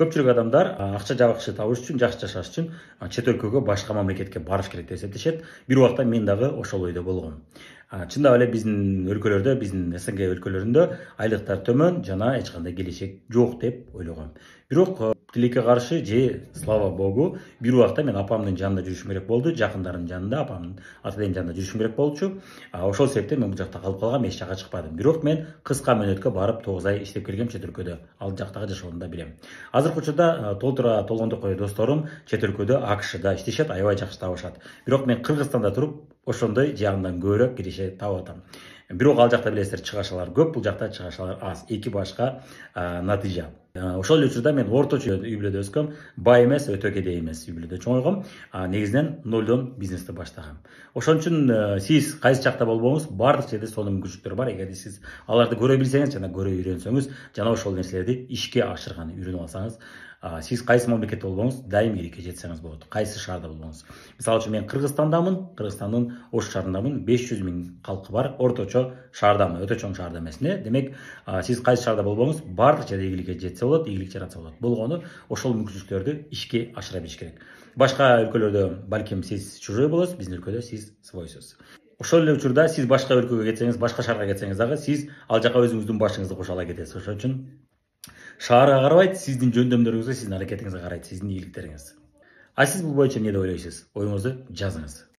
Көпчүлүк адамдар акча жабыкчы табыш үчүн, жакшы жашаш үчүн чет өлкөгө, башка мамлекетке барыш керек деп эсептешет. Бир убакта мен дагы ошол ойдо болгом. Чындап эле биздин өлкөлөрдө, биздин СНГ өлкөлөрүндө айлыктар төмөн жана эч кандай келечек жок деп ойлогом. Бирок тилекке каршы же слава богу, бир убакта мен апамдын жанында жүрүшүм керек болду, жакындарымдын жанында, апамдын ата энемдин жанында жүрүшүм керек болчу. Ошол себептен мен бул жакта калып калгам, эч жакка чыкпадым. Бирок мен кыска мөөнөткө барып 9 ай иштеп келгем чет өлкөдө. Ал жактагы жашоонду да билем. Азыркы учурда толтура толгондок досторум чет өлкөдө, АКШда иштешет, аябай жакшы табышат. Бирок мен Кыргызстанда туруп ошондой же андан көбүрөөк киреше таап атам. Бирок ал жакта билесиздер, чыгашалар көп, бул жакта чыгашалар аз. Эки башка натыйжа. Ошол эле учурда мен орточо үй бүлөдө өскөм, бай эмес, өтө кедей эмес үй бүлөдө чоңойгом. Негизинен нолдон бизнести баштагам. Ошон үчүн сиз кайсы жакта болбоңуз, баардык жерде сонун мүмкүнчүлүктөр бар. Эгерде сиз аларды көрө билсеңиз жана көрө үйрөнсөңүз, жана ошол нерселерди ишке ашырганы үйрөнүп алсаңыз, сиз кайсы мамлекетте болбоңуз, дайым ийгиликке жетсеңиз болот. Кайсы шаарда болбоңуз. Мисалы үчүн мен Кыргызстандамын, Кыргызстандын Ош шаарындамын, 500 миң калкы бар, орточо шаардамын, өтө чоң шаарда эмес. Демек, сиз кайсы шаарда болбоңуз, баардык жерде ийгиликке жетсе болот, ийгилик жаратса болот. Болгону ошол мүмкүнчүлүктөрдү ишке ашыра билиш керек. Башка өлкөлөрдө балким сиз чужой болосуз, биздин өлкөдө сиз свойсуз. Ошол эле учурда сиз башка өлкөгө кетсеңиз, башка шаарга кетсеңиз дагы сиз ал жака өзүңүздүн башыңызды кошо ала кетесиз. Ошон үчүн шаарга карабайт, сиздин жөндөмдөрүңүзгө, сиздин аракетиңизге карайт, сиздин ийгиликтериңиз. Сиз бул боюнча эмне деп ойлойсуз? Оюңузду жазыңыз.